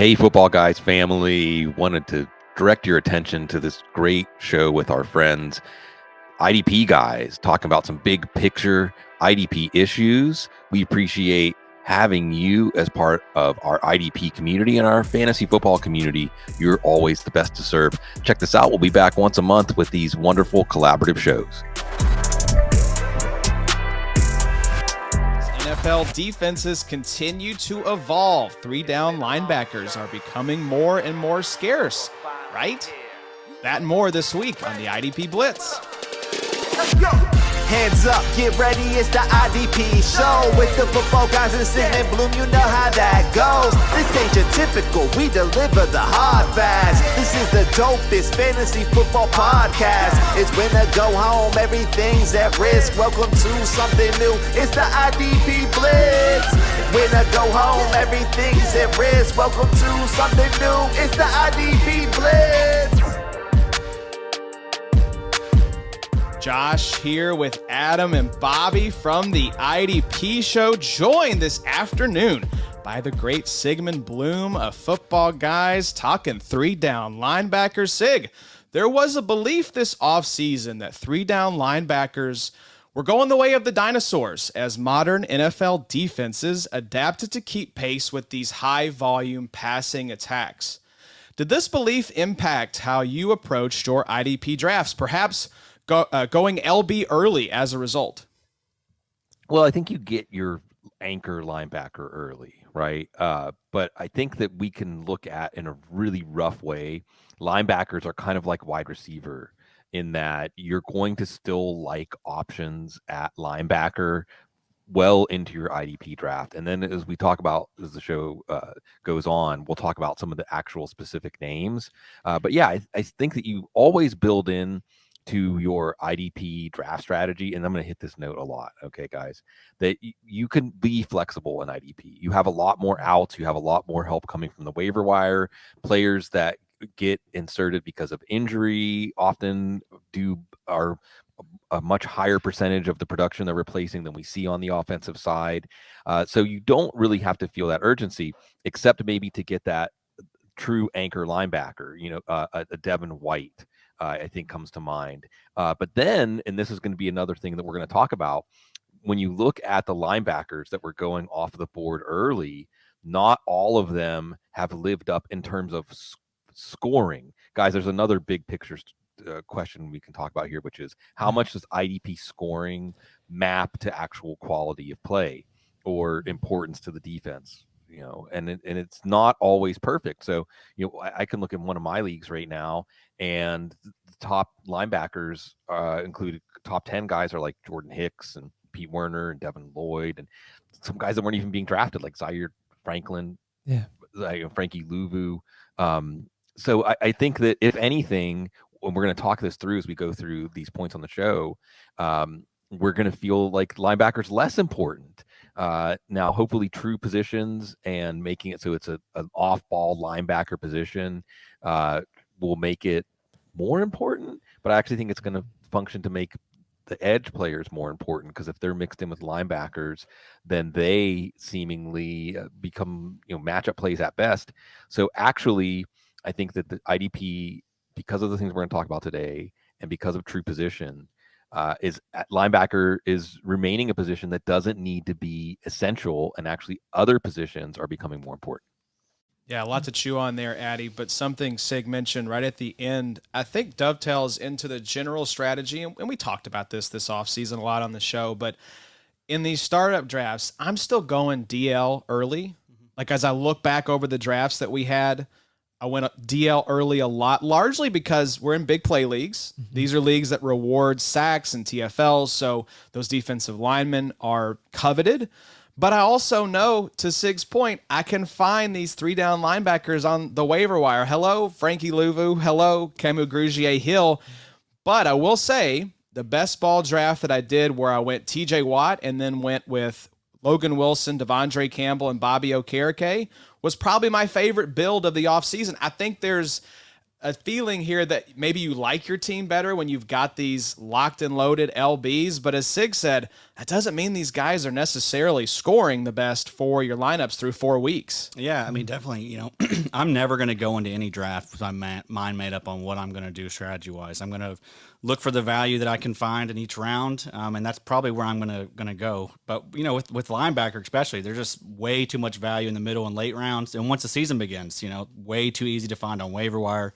Hey, Football Guys family, wanted to direct your attention to this great show with our friends, IDP guys, talking about some big picture IDP issues. We appreciate having you as part of our IDP community and our fantasy football community. You're always the best to serve. Check this out. We'll be back once a month with these wonderful collaborative shows. NFL defenses continue to evolve. Three-down linebackers are becoming more and more scarce, right? That and more this week on the IDP Blitz. Let's go. Hands up, get ready, it's the IDP Show with the football guys and Sigmund Bloom, you know how that goes. This ain't your typical, we deliver the hard fast. This is the dopest fantasy football podcast. It's when I go home, everything's at risk. Welcome to something new, it's the IDP Blitz. When I go home, everything's at risk. Welcome to something new, it's the IDP Blitz. Josh here with Adam and Bobby from the IDP Show, joined this afternoon by the great Sigmund Bloom of Football Guys, talking three-down linebackers. Sig, there was a belief this offseason that three-down linebackers were going the way of the dinosaurs as modern NFL defenses adapted to keep pace with these high-volume passing attacks. Did this belief impact how you approached your IDP drafts, perhaps going LB early as a result? Well, I think you get your anchor linebacker early, right? But I think that we can look at in a really rough way, linebackers are kind of like wide receiver in that you're going to still like options at linebacker well into your IDP draft. And then as we talk about, as the show goes on, we'll talk about some of the actual specific names. But yeah, I think that you always build in to your IDP draft strategy, and I'm going to hit this note a lot, okay, guys, that you can be flexible in IDP. You have a lot more outs. You have a lot more help coming from the waiver wire. Players that get inserted because of injury often are a much higher percentage of the production they're replacing than we see on the offensive side. So you don't really have to feel that urgency, except maybe to get that true anchor linebacker, a Devin White, I think comes to mind. But then, and this is going to be another thing that we're going to talk about, when you look at the linebackers that were going off the board early, not all of them have lived up in terms of scoring. Guys, there's another big picture question we can talk about here, which is how much does IDP scoring map to actual quality of play or importance to the defense? And it's not always perfect. So, I can look at one of my leagues right now, and the top linebackers included top 10 guys are like Jordan Hicks and Pete Werner and Devin Lloyd, and some guys that weren't even being drafted, like Zaire Franklin, Frankie Louvu. So I think that if anything, when we're going to talk this through as we go through these points on the show, we're going to feel like linebackers less important. Now, hopefully true positions and making it so it's an off-ball linebacker position will make it more important, but I actually think it's going to function to make the edge players more important, because if they're mixed in with linebackers, then they seemingly become matchup plays at best. So actually, I think that the IDP, because of the things we're going to talk about today and because of true position, linebacker is remaining a position that doesn't need to be essential, and actually other positions are becoming more important. Yeah, a lot to chew on there, Addy, but something Sig mentioned right at the end, I think dovetails into the general strategy, and we talked about this offseason a lot on the show, but in these startup drafts, I'm still going DL early. Like, as I look back over the drafts that we had, I went DL early a lot, largely because we're in big play leagues. These are leagues that reward sacks and TFLs, so those defensive linemen are coveted. But I also know, to Sig's point, I can find these three-down linebackers on the waiver wire. Hello, Frankie Louvu. Hello, Camus Grugier-Hill. But I will say, the best ball draft that I did, where I went TJ Watt and then went with Logan Wilson, Devondre Campbell, and Bobby Okereke, was probably my favorite build of the offseason. I think there's a feeling here that maybe you like your team better when you've got these locked and loaded LBs. But as Sig said, that doesn't mean these guys are necessarily scoring the best for your lineups through 4 weeks. Yeah, I mean, definitely, you know, I'm never going to go into any draft with my mind made up on what I'm going to do strategy-wise. I'm going to look for the value that I can find in each round, and that's probably where I'm going to go. But, you know, with linebacker especially, there's just way too much value in the middle and late rounds. And once the season begins, you know, way too easy to find on waiver wire.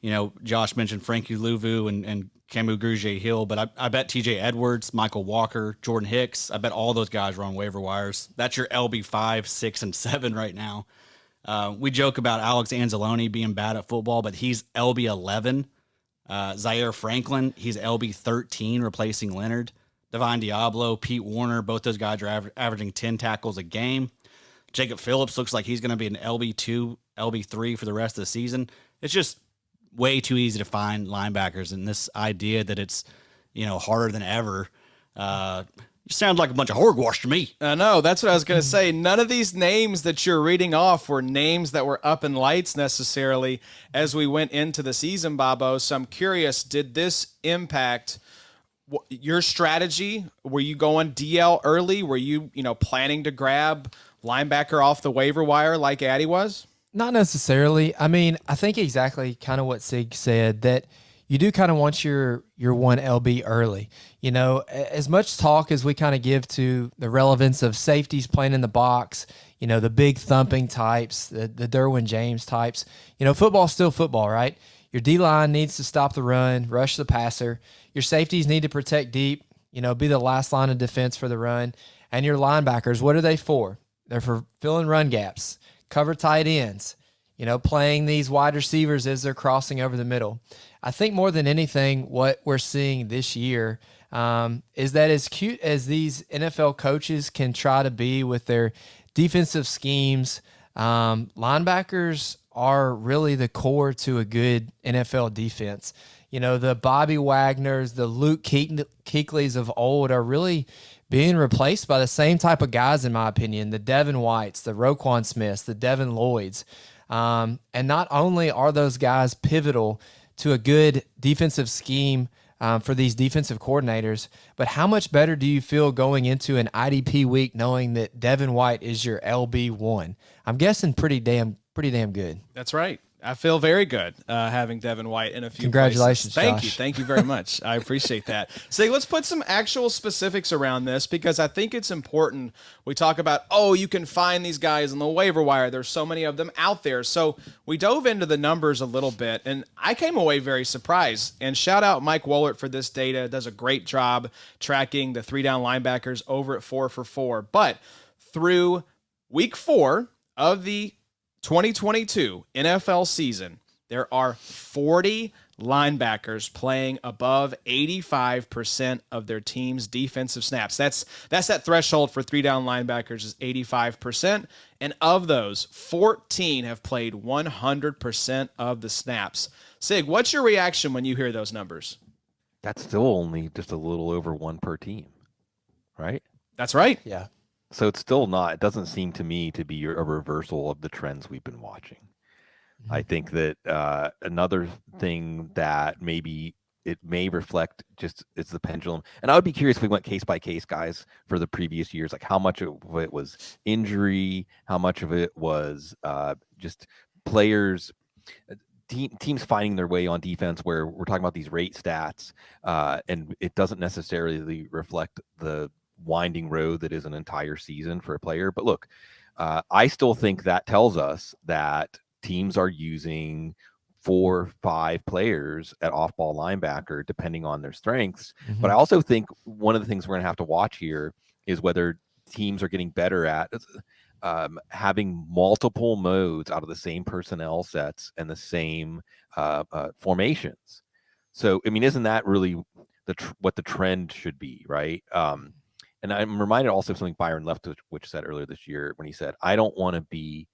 You know, Josh mentioned Frankie Louvu and Camu Grugier-Hill, but I bet TJ Edwards, Michael Walker, Jordan Hicks, I bet all those guys are on waiver wires. That's your LB 5, 6, and 7 right now. We joke about Alex Anzalone being bad at football, but he's LB 11. Zaire Franklin, he's LB 13, replacing Leonard. Divine Diablo, Pete Warner, both those guys are averaging 10 tackles a game. Jacob Phillips looks like he's going to be an LB 2, LB 3 for the rest of the season. It's just way too easy to find linebackers, and this idea that it's, you know, harder than ever, sounds like a bunch of hogwash to me. I know, that's what I was going to say. None of these names that you're reading off were names that were up in lights necessarily as we went into the season, Bobo. So I'm curious, did this impact your strategy? Were you going DL early? Were you planning to grab linebacker off the waiver wire like Addy was? Not necessarily. I mean, I think exactly kind of what Sig said, that you do kind of want your one LB early. You know, as much talk as we kind of give to the relevance of safeties playing in the box, you know, the big thumping types, the Derwin James types, you know, football's still football, right? Your D-line needs to stop the run, rush the passer. Your safeties need to protect deep, you know, be the last line of defense for the run. And your linebackers, what are they for? They're for filling run gaps, cover tight ends, you know, playing these wide receivers as they're crossing over the middle. I think more than anything, what we're seeing this year is that as cute as these NFL coaches can try to be with their defensive schemes, linebackers are really the core to a good NFL defense. You know, the Bobby Wagners, the Luke Kuechly's of old are really being replaced by the same type of guys, in my opinion, the Devin Whites, the Roquan Smiths, the Devin Lloyds. And not only are those guys pivotal to a good defensive scheme for these defensive coordinators, but how much better do you feel going into an IDP week knowing that Devin White is your LB1? I'm guessing pretty damn good. That's right. I feel very good having Devin White in a few Congratulations, places. Josh. Thank you very much. I appreciate that. So let's put some actual specifics around this, because I think it's important. We talk about, you can find these guys on the waiver wire. There's so many of them out there. So we dove into the numbers a little bit, and I came away very surprised. And shout out Mike Wollert for this data. Does a great job tracking the 3-down linebackers over at 4 for 4. But through week 4 of the 2022 NFL season, there are 40 linebackers playing above 85% of their team's defensive snaps. That's that threshold for 3-down linebackers is 85%. And of those, 14 have played 100% of the snaps. Sig, what's your reaction when you hear those numbers? That's still only just a little over one per team, right? That's right. Yeah. So it's still not, it doesn't seem to me to be a reversal of the trends we've been watching. Mm-hmm. I think that another thing that maybe it may reflect just it's the pendulum. And I would be curious if we went case by case, guys, for the previous years, like how much of it was injury, how much of it was just players, teams finding their way on defense, where we're talking about these rate stats, and it doesn't necessarily reflect the winding road that is an entire season for a player. But look, I still think that tells us that teams are using 4-5 players at off-ball linebacker depending on their strengths. Mm-hmm. But I also think one of the things we're going to have to watch here is whether teams are getting better at having multiple modes out of the same personnel sets and the same formations. So, I mean, isn't that really what the trend should be, right? And I'm reminded also of something Byron Leftwich said earlier this year when he said, I don't want to be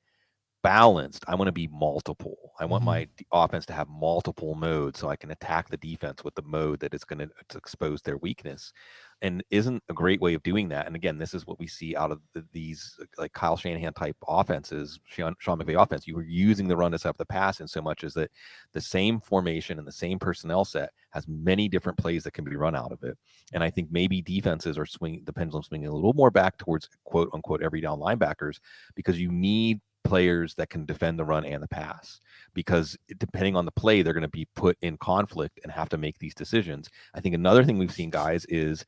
balanced, I want to be multiple. I want my offense to have multiple modes so I can attack the defense with the mode that is going to expose their weakness. And isn't a great way of doing that. And again, this is what we see out of these like Kyle Shanahan type offenses, Sean McVay offense. You were using the run to set up the pass in so much as that the same formation and the same personnel set has many different plays that can be run out of it. And I think maybe defenses are the pendulum swinging a little more back towards quote unquote every down linebackers, because you need players that can defend the run and the pass, because depending on the play, they're going to be put in conflict and have to make these decisions. I think another thing we've seen, guys, is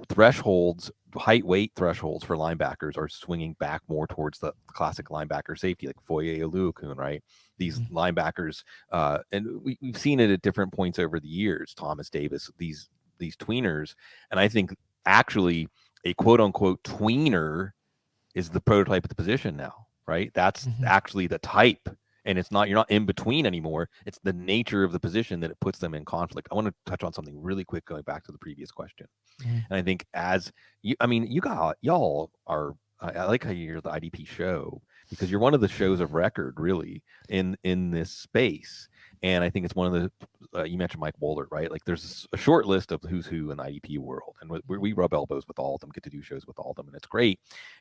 thresholds, height weight thresholds for linebackers are swinging back more towards the classic linebacker safety, like Foye Oluokun, right? These linebackers, and we've seen it at different points over the years, Thomas Davis, these tweeners. And I think actually a quote unquote tweener is the prototype of the position now, right? That's actually the type. And you're not in between anymore. It's the nature of the position that it puts them in conflict. I want to touch on something really quick, going back to the previous question. And I think y'all are, I like how you're the IDP show, because you're one of the shows of record really in this space. And I think it's one of the, you mentioned Mike Wohlert, right? Like there's a short list of who's who in the IDP world, and we rub elbows with all of them, get to do shows with all of them, and it's great.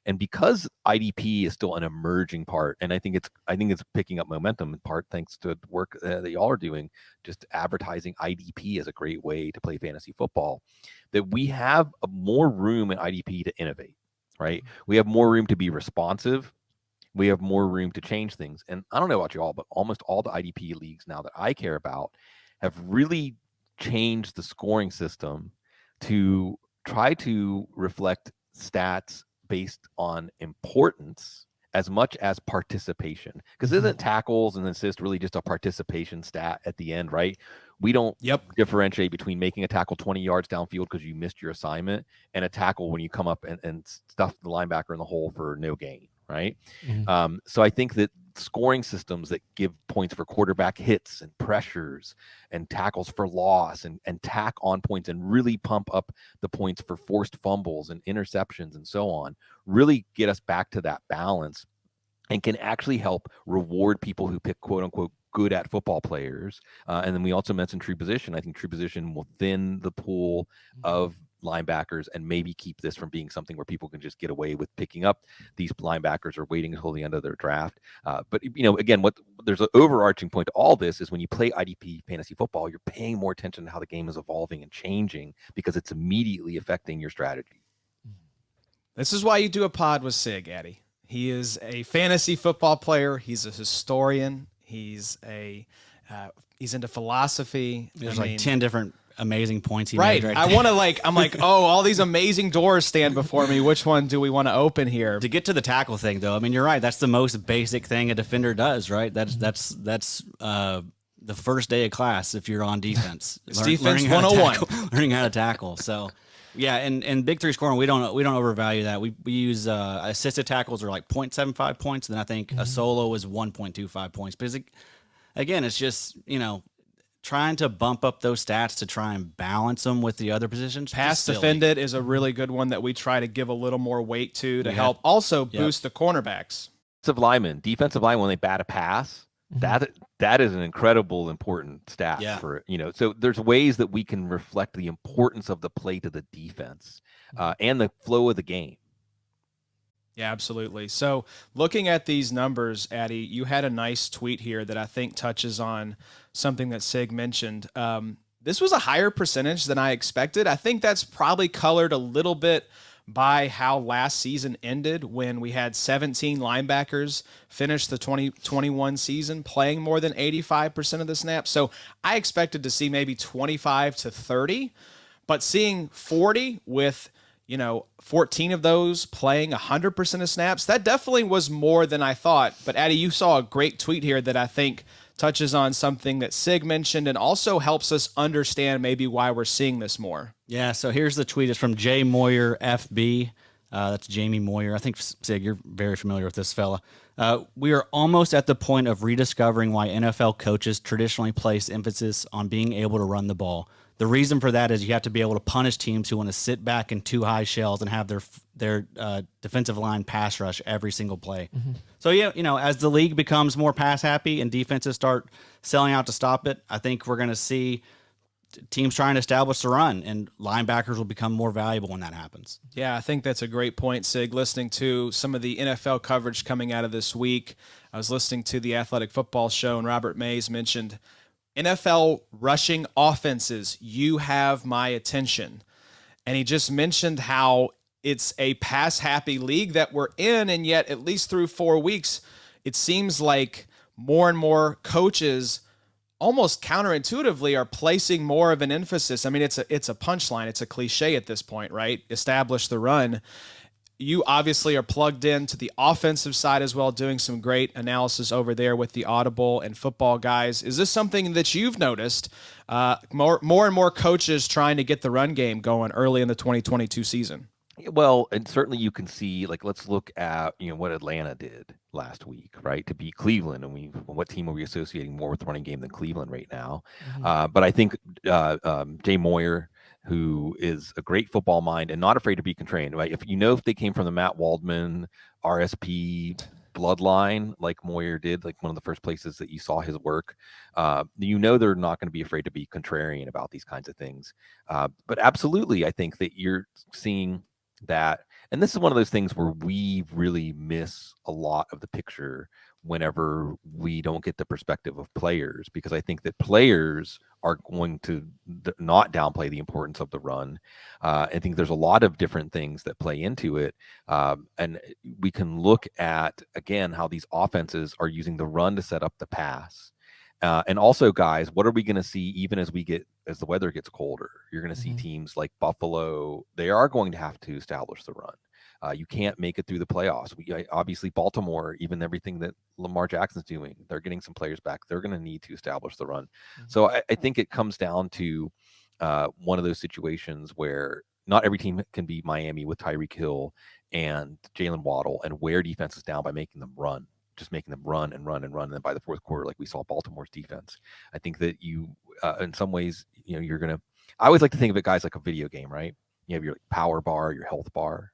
And because IDP is still an emerging part, and I think it's picking up momentum in part thanks to work that y'all are doing, just advertising IDP as a great way to play fantasy football, that we have more room in IDP to innovate, right? We have more room to be responsive. We have more room to change things. And I don't know about you all, but almost all the IDP leagues now that I care about have really changed the scoring system to try to reflect stats based on importance as much as participation. Because isn't tackles and assists really just a participation stat at the end, right? We don't differentiate between making a tackle 20 yards downfield because you missed your assignment and a tackle when you come up and stuff the linebacker in the hole for no gain. Right. So I think that scoring systems that give points for quarterback hits and pressures and tackles for loss and tack on points and really pump up the points for forced fumbles and interceptions and so on really get us back to that balance and can actually help reward people who pick quote unquote good at football players. And then we also mentioned true position. I think true position will thin the pool of linebackers and maybe keep this from being something where people can just get away with picking up these linebackers or waiting until the end of their draft. But again, there's an overarching point to all this is when you play IDP fantasy football, you're paying more attention to how the game is evolving and changing because it's immediately affecting your strategy. This is why you do a pod with Sig, Addy. He is a fantasy football player. He's a historian. He's into philosophy. There's 10 different amazing points he right. made I want to I'm like, oh, all these amazing doors stand before me. Which one do we want to open here? To get to the tackle thing, though, I mean, you're right. That's the most basic thing a defender does, right? That's the first day of class if you're on defense. It's defense 101. Learning how to tackle. So, yeah, and Big Three scoring, we don't overvalue that. We use assisted tackles are like 0.75 points, and then I think a solo is 1.25 points. Because again, it's just trying to bump up those stats to try and balance them with the other positions. Pass defended is a really good one that we try to give a little more weight to help also boost the cornerbacks. Defensive linemen, when they bat a pass, that is an incredible important stat for so there's ways that we can reflect the importance of the play to the defense and the flow of the game. Yeah, absolutely. So looking at these numbers, Addy, you had a nice tweet here that I think touches on something that Sig mentioned. This was a higher percentage than I expected. I think that's probably colored a little bit by how last season ended when we had 17 linebackers finish the 2021 season playing more than 85% of the snaps. So I expected to see maybe 25 to 30, but seeing 40 with 14 of those playing 100% of snaps, that definitely was more than I thought. But Addy, you saw a great tweet here that I think touches on something that Sig mentioned and also helps us understand maybe why we're seeing this more. Yeah, so here's the tweet. It's from Jay Moyer, FB. That's Jamie Moyer. I think, Sig, you're very familiar with this fella. We are almost at the point of rediscovering why NFL coaches traditionally place emphasis on being able to run the ball. The reason for that is you have to be able to punish teams who want to sit back in two high shells and have their defensive line pass rush every single play. So, as the league becomes more pass happy and defenses start selling out to stop it, I think we're going to see teams trying to establish the run, and linebackers will become more valuable when that happens. Yeah, I think that's a great point, Sig. Listening to some of the NFL coverage coming out of this week, I was listening to the Athletic Football Show, and Robert Mays mentioned NFL rushing offenses, you have my attention. And he just mentioned how it's a pass-happy league that we're in, and yet at least through 4 weeks, it seems like more and more coaches almost counterintuitively are placing more of an emphasis. I mean, it's a punchline. It's a cliche at this point, right? Establish the run. You obviously are plugged into the offensive side as well, doing some great analysis over there with the Audible and Football Guys. Is this something that you've noticed? More and more coaches trying to get the run game going early in the 2022 season. Well, and certainly you can see, like, let's look at, what Atlanta did last week, right, to beat Cleveland. And what team are we associating more with running game than Cleveland right now? But I think Jay Moyer, who is a great football mind and not afraid to be contrarian, right? If they came from the Matt Waldman RSP bloodline, like Moyer did, like one of the first places that you saw his work, they're not going to be afraid to be contrarian about these kinds of things. But absolutely, I think that you're seeing that, and this is one of those things where we really miss a lot of the picture whenever we don't get the perspective of players, because I think that players are going to not downplay the importance of the run. I think there's a lot of different things that play into it. And we can look at, again, how these offenses are using the run to set up the pass. And also, guys, what are we going to see even as the weather gets colder? You're going to see teams like Buffalo. They are going to have to establish the run. You can't make it through the playoffs. Obviously, Baltimore, even everything that Lamar Jackson's doing, they're getting some players back. They're going to need to establish the run. So I think it comes down to one of those situations where not every team can be Miami with Tyreek Hill and Jalen Waddle and wear defenses down by making them run. Just making them run and run and run. And then by the fourth quarter, like we saw Baltimore's defense, I think that in some ways, you're going to, I always like to think of it, guys, like a video game, right? You have your power bar, your health bar.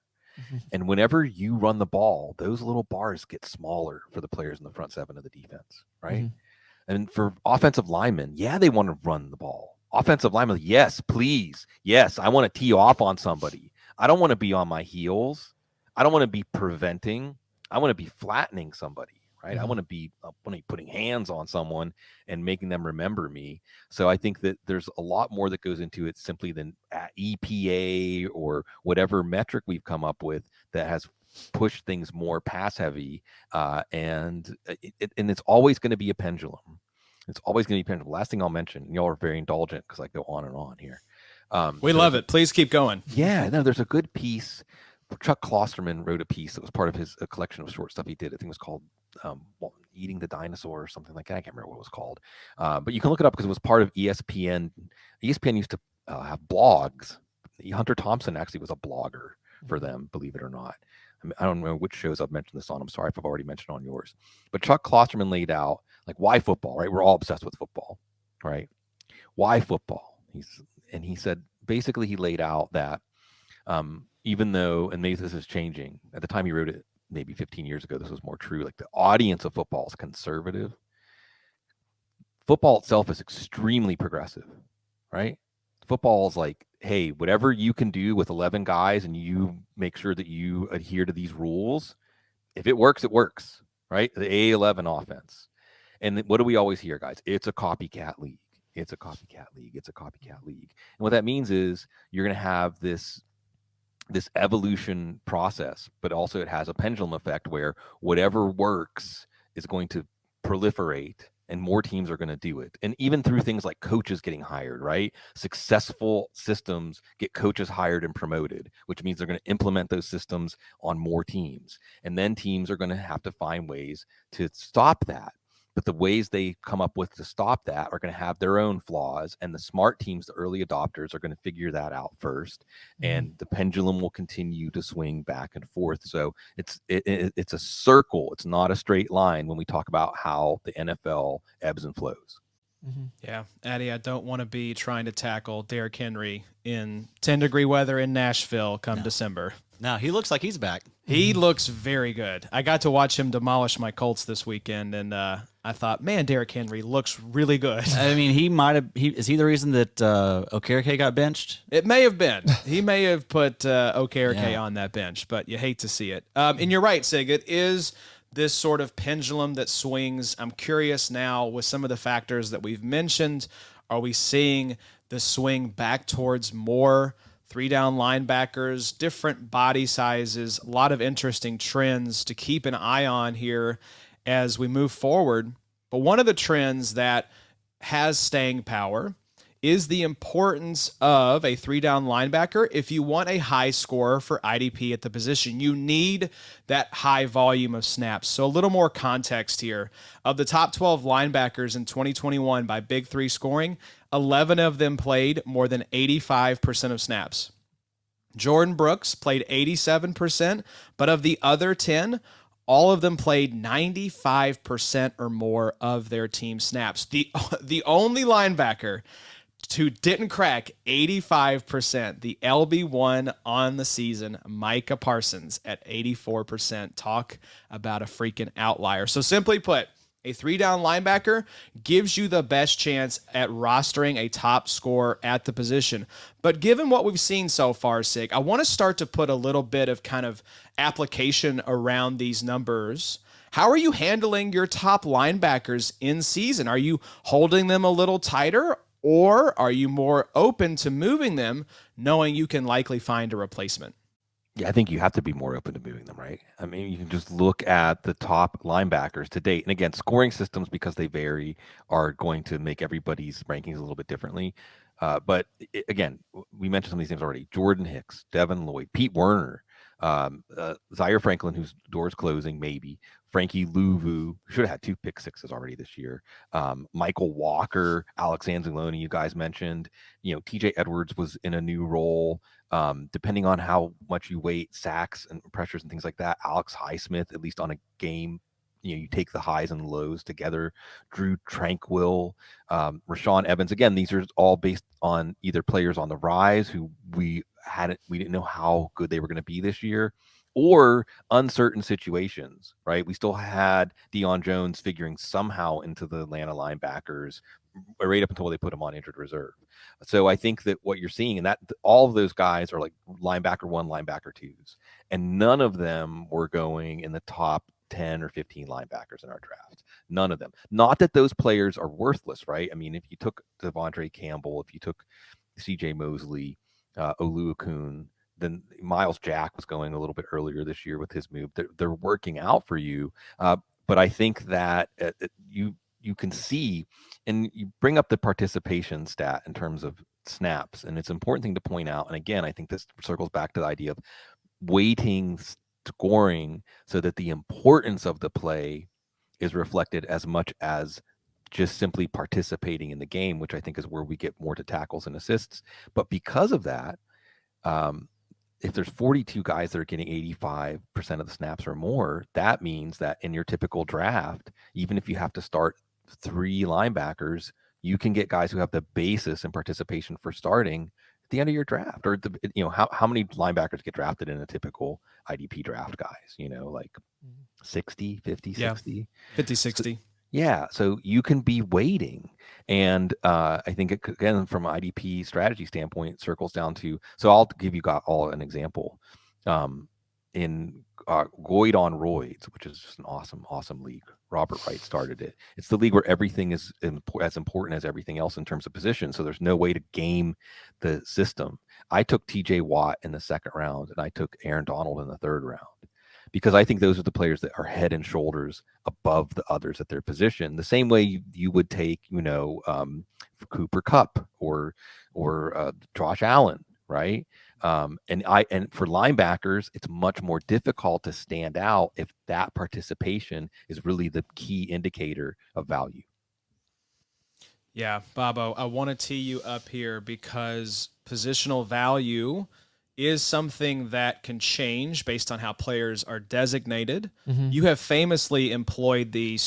And whenever you run the ball, those little bars get smaller for the players in the front seven of the defense, right? And for offensive linemen, yeah, they want to run the ball. Offensive linemen, yes, please. Yes, I want to tee off on somebody. I don't want to be on my heels. I don't want to be preventing. I want to be flattening somebody, right? I want to be putting hands on someone and making them remember me. So I think that there's a lot more that goes into it simply than EPA or whatever metric we've come up with that has pushed things more pass heavy. And it's always going to be a pendulum. It's always going to be a pendulum. Last thing I'll mention, y'all are very indulgent because I go on and on here. We love it. Please keep going. Yeah, no, there's a good piece. Chuck Klosterman wrote a piece that was part of his collection of short stuff he did. I think it was called Eating the Dinosaur or something like that. I can't remember what it was called. But you can look it up because it was part of ESPN. ESPN used to have blogs. Hunter Thompson actually was a blogger for them, believe it or not. I don't know which shows I've mentioned this on. I'm sorry if I've already mentioned on yours. But Chuck Klosterman laid out, like, why football, right? We're all obsessed with football, right? Why football? He said, basically he laid out that even though, and maybe this is changing, at the time he wrote it, maybe 15 years ago, this was more true, like the audience of football is conservative. Football itself is extremely progressive, right? Football is like, hey, whatever you can do with 11 guys and you make sure that you adhere to these rules, if it works, right? The A11 offense. And what do we always hear, guys? It's a copycat league. It's a copycat league. It's a copycat league. And what that means is you're going to have this evolution process, but also it has a pendulum effect where whatever works is going to proliferate and more teams are going to do it. And even through things like coaches getting hired, right? Successful systems get coaches hired and promoted, which means they're going to implement those systems on more teams. And then teams are going to have to find ways to stop that. But the ways they come up with to stop that are going to have their own flaws. And the smart teams, the early adopters, are going to figure that out first. And the pendulum will continue to swing back and forth. So it's a circle. It's not a straight line when we talk about how the NFL ebbs and flows. Yeah, Addy, I don't want to be trying to tackle Derrick Henry in 10-degree weather in Nashville come December. No, he looks like he's back. He looks very good. I got to watch him demolish my Colts this weekend, and I thought, man, Derrick Henry looks really good. I mean, he might have. Is he the reason that Okereke got benched? It may have been. He may have put Okereke on that bench, but you hate to see it. And you're right, Sig. It is this sort of pendulum that swings. I'm curious now with some of the factors that we've mentioned. Are we seeing the swing back towards more 3-down linebackers, different body sizes, a lot of interesting trends to keep an eye on here as we move forward? But one of the trends that has staying power is the importance of a 3-down linebacker. If you want a high scorer for IDP at the position, you need that high volume of snaps. So a little more context here. Of the top 12 linebackers in 2021 by Big 3 scoring, 11 of them played more than 85% of snaps. Jordan Brooks played 87%, but of the other 10, all of them played 95% or more of their team snaps. The only linebacker who didn't crack 85%, the LB1 on the season, Micah Parsons at 84%. Talk about a freaking outlier. So simply put, a 3-down linebacker gives you the best chance at rostering a top scorer at the position. But given what we've seen so far, Sig, I want to start to put a little bit of kind of application around these numbers. How are you handling your top linebackers in season? Are you holding them a little tighter, or are you more open to moving them knowing you can likely find a replacement? Yeah, I think you have to be more open to moving them, right? I mean, you can just look at the top linebackers to date. And again, scoring systems, because they vary, are going to make everybody's rankings a little bit differently. But again, we mentioned some of these names already. Jordan Hicks, Devin Lloyd, Pete Werner, Zaire Franklin, whose door's closing, maybe. Frankie Louvu, should have had 2 pick sixes already this year. Michael Walker, Alex Anzalone, you guys mentioned. TJ Edwards was in a new role. Depending on how much you weight sacks and pressures and things like that, Alex Highsmith, at least on a game, you take the highs and lows together. Drew Tranquil, Rashawn Evans. Again, these are all based on either players on the rise who we didn't know how good they were going to be this year, or uncertain situations, right? We still had Deion Jones figuring somehow into the Atlanta linebackers right up until they put him on injured reserve. So I think that what you're seeing, and that all of those guys are like linebacker 1, linebacker 2s, and none of them were going in the top 10 or 15 linebackers in our draft. None of them. Not that those players are worthless, right? I mean, if you took Devondre Campbell, if you took CJ Mosley, Oluokun, then Miles Jack was going a little bit earlier this year with his move. They're working out for you. But I think that you can see, and you bring up the participation stat in terms of snaps, and it's an important thing to point out. And again, I think this circles back to the idea of weighting scoring so that the importance of the play is reflected as much as just simply participating in the game, which I think is where we get more to tackles and assists. But because of that, if there's 42 guys that are getting 85% of the snaps or more, that means that in your typical draft, even if you have to start 3 linebackers, you can get guys who have the basis and participation for starting at the end of your draft. Or how many linebackers get drafted in a typical IDP draft, guys? Like 60, 50, 60, 50, 60. Yeah, so you can be waiting, and I think again from an IDP strategy standpoint, circles down to. So I'll give you all an example. In Goid on Roids, which is just an awesome league. Robert Wright started it. It's the league where everything is as important as everything else in terms of position. So there's no way to game the system. I took TJ Watt in the 2nd round, and I took Aaron Donald in the 3rd round, because I think those are the players that are head and shoulders above the others at their position. The same way you would take, Cooper Kupp or Josh Allen, right? And for linebackers, it's much more difficult to stand out if that participation is really the key indicator of value. Yeah, Bobo, I want to tee you up here because positional value is something that can change based on how players are designated. You have famously employed the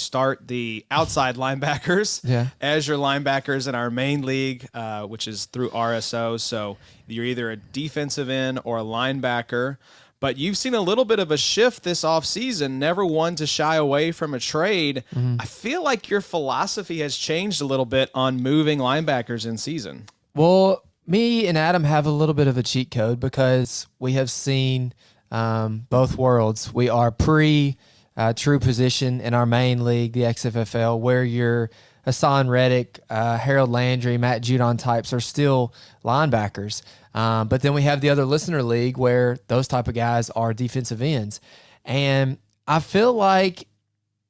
outside linebackers as your linebackers in our main league, which is through RSO. So you're either a defensive end or a linebacker. But you've seen a little bit of a shift this offseason, never one to shy away from a trade. I feel like your philosophy has changed a little bit on moving linebackers in season. Well, me and Adam have a little bit of a cheat code because we have seen both worlds. We are true position in our main league, the XFFL, where your Hassan Reddick, Harold Landry, Matt Judon types are still linebackers. But then we have the other listener league where those type of guys are defensive ends. And I feel like,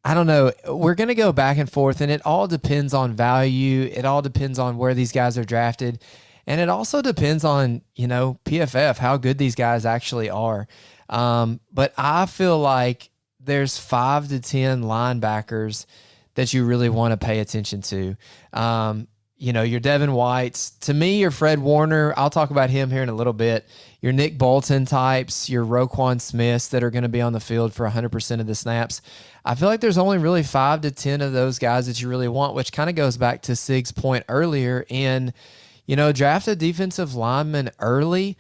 I don't know, we're going to go back and forth, and it all depends on value. It all depends on where these guys are drafted. And it also depends on, PFF, how good these guys actually are. But I feel like there's 5 to 10 linebackers that you really want to pay attention to. Your Devin Whites, to me, your Fred Warner, I'll talk about him here in a little bit. Your Nick Bolton types, your Roquan Smiths that are going to be on the field for 100% of the snaps. I feel like there's only really 5 to 10 of those guys that you really want, which kind of goes back to Sig's point earlier in, draft a defensive lineman early.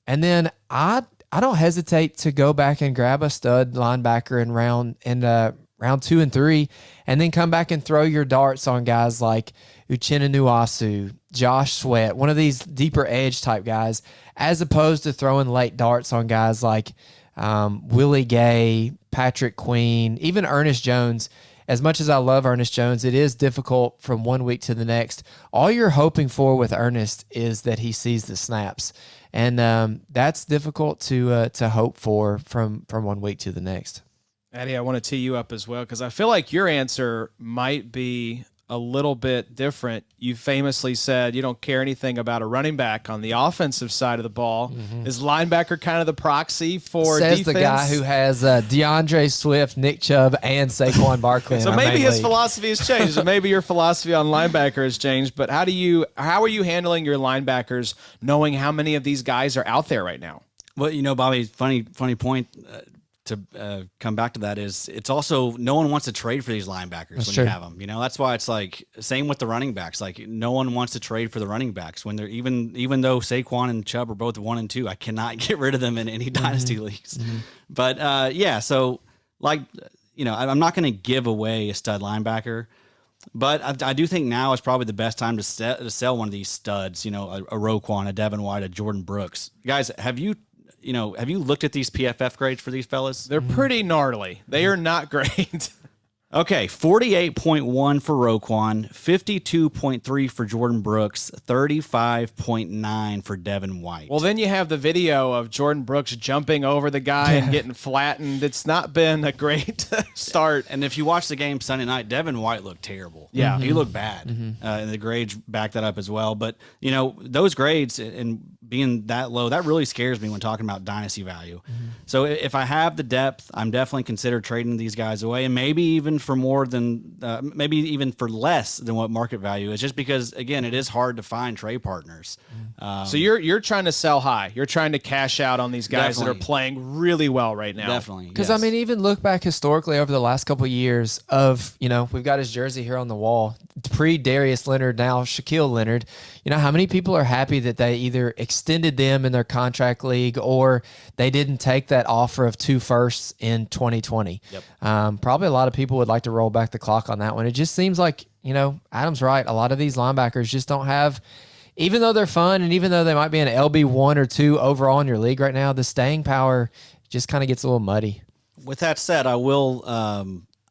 And then I don't hesitate to go back and grab a stud linebacker in round 2 and 3, and then come back and throw your darts on guys like Uchenna Nuasu, Josh Sweat, one of these deeper edge type guys, as opposed to throwing late darts on guys like Willie Gay, Patrick Queen, even Ernest Jones. As much as I love Ernest Jones, it is difficult from one week to the next. All you're hoping for with Ernest is that he sees the snaps. And that's difficult to hope for from one week to the next. Eddie, I want to tee you up as well because I feel like your answer might be a little bit different. You famously said you don't care anything about a running back on the offensive side of the ball. Is linebacker kind of the proxy for Says defense? the guy who has DeAndre Swift, Nick Chubb, and Saquon Barkley. So maybe his philosophy has changed. And maybe your philosophy on linebacker has changed. But how are you handling your linebackers, knowing how many of these guys are out there right now? Well, Bobby, funny point. To come back to that is it's also no one wants to trade for these linebackers when you have them. That's why it's like same with the running backs. Like no one wants to trade for the running backs when they're even though Saquon and Chubb are both 1 and 2. I cannot get rid of them in any dynasty leagues. But so like I'm not going to give away a stud linebacker. But I do think now is probably the best time to sell one of these studs. A Roquan, a Devin White, a Jordan Brooks. Guys, have you looked at these PFF grades for these fellas? They're pretty gnarly. They are not great. Okay, 48.1 for Roquan, 52.3 for Jordan Brooks, 35.9 for Devin White. Well, then you have the video of Jordan Brooks jumping over the guy and getting flattened. It's not been a great start. And if you watch the game Sunday night, Devin White looked terrible. Yeah. He looked bad. And the grades back that up as well. But, those grades and being that low, that really scares me when talking about dynasty value. So if I have the depth, I'm definitely consider trading these guys away, and maybe even for more than maybe even for less than what market value is, just because again it is hard to find trade partners. So you're trying to sell high. You're trying to cash out on these guys that are Definitely. playing really well right now. Definitely, Because, yes. even look back historically over the last couple of years of, we've got his jersey here on the wall, pre-Darius Leonard, now Shaquille Leonard. How many people are happy that they either extended them in their contract league or they didn't take that offer of 2 firsts in 2020? Yep. Probably a lot of people would like to roll back the clock on that one. It just seems like, Adam's right. A lot of these linebackers just don't have, even though they're fun and even though they might be an LB 1 or 2 overall in your league right now, the staying power just kind of gets a little muddy. With that said, I will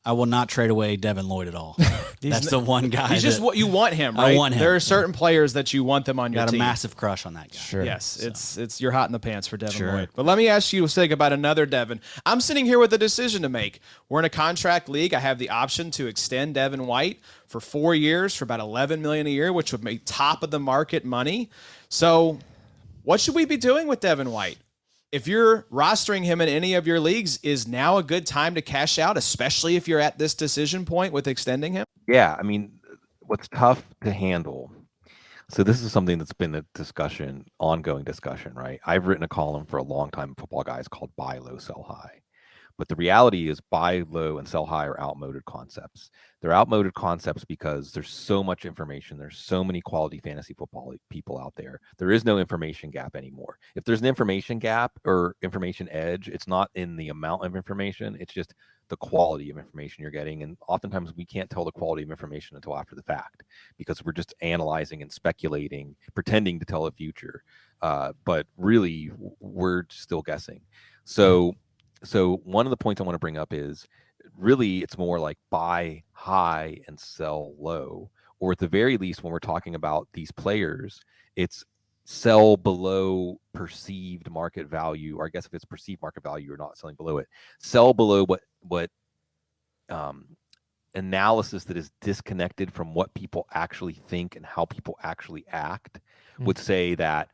not trade away Devin Lloyd at all. That's the one guy. He's just what you want him, right? I want him. There are certain players that you want them on your Got team. a massive crush on that guy. Sure. Yes, it's you're hot in the pants for Devin Sure. Lloyd. But let me ask you, Sig, about another Devin. I'm sitting here with a decision to make. We're in a contract league. I have the option to extend Devin White for 4 years for about $11 million a year, which would make top of the market money. So, what should we be doing with Devin White? If you're rostering him in any of your leagues, is now a good time to cash out, especially if you're at this decision point with extending him? Yeah, what's tough to handle So this is something that's been a discussion, ongoing discussion, right? I've written a column for a long time in Football Guys called Buy Low, Sell High. But the reality is buy low and sell high are outmoded concepts. They're outmoded concepts because there's so much information. There's so many quality fantasy football people out there. There is no information gap anymore. If there's an information gap or information edge, it's not in the amount of information. It's just the quality of information you're getting. And oftentimes we can't tell the quality of information until after the fact because we're just analyzing and speculating, pretending to tell the future. But really, we're still guessing. So one of the points I want to bring up is really it's more like buy high and sell low, or at the very least, when we're talking about these players, it's sell below perceived market value, or I guess if it's perceived market value, you're not selling below it. Sell below what analysis that is disconnected from what people actually think and how people actually act would say that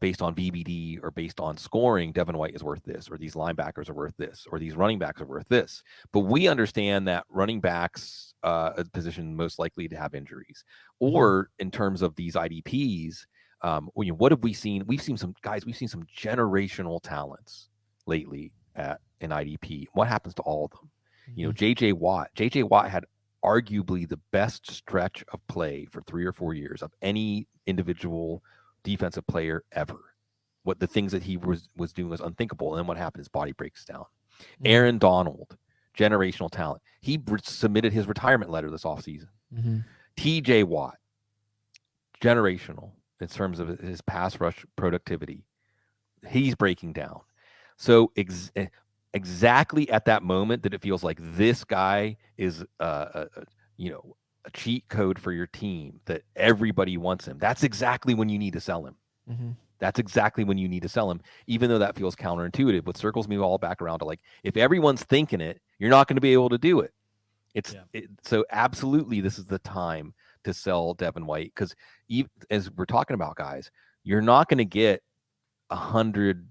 based on VBD or based on scoring, Devin White is worth this, or these linebackers are worth this, or these running backs are worth this. But we understand that running backs, a position most likely to have injuries, or in terms of these IDPs, what have we seen? We've seen some generational talents lately in IDP. What happens to all of them? JJ Watt had arguably the best stretch of play for 3 or 4 years of any individual defensive player ever. What the things that he was doing was unthinkable. And then what happened? His body breaks down. Aaron Donald, generational talent. He submitted his retirement letter this offseason. TJ Watt, generational in terms of his pass rush productivity. He's breaking down. So exactly at that moment that it feels like this guy is a cheat code for your team, that everybody wants him. That's exactly when you need to sell him. That's exactly when you need to sell him, even though that feels counterintuitive. What circles me all back around to, like, if everyone's thinking it, you're not going to be able to do it. So absolutely, this is the time to sell Devin White, because as we're talking about, guys, you're not going to get 100%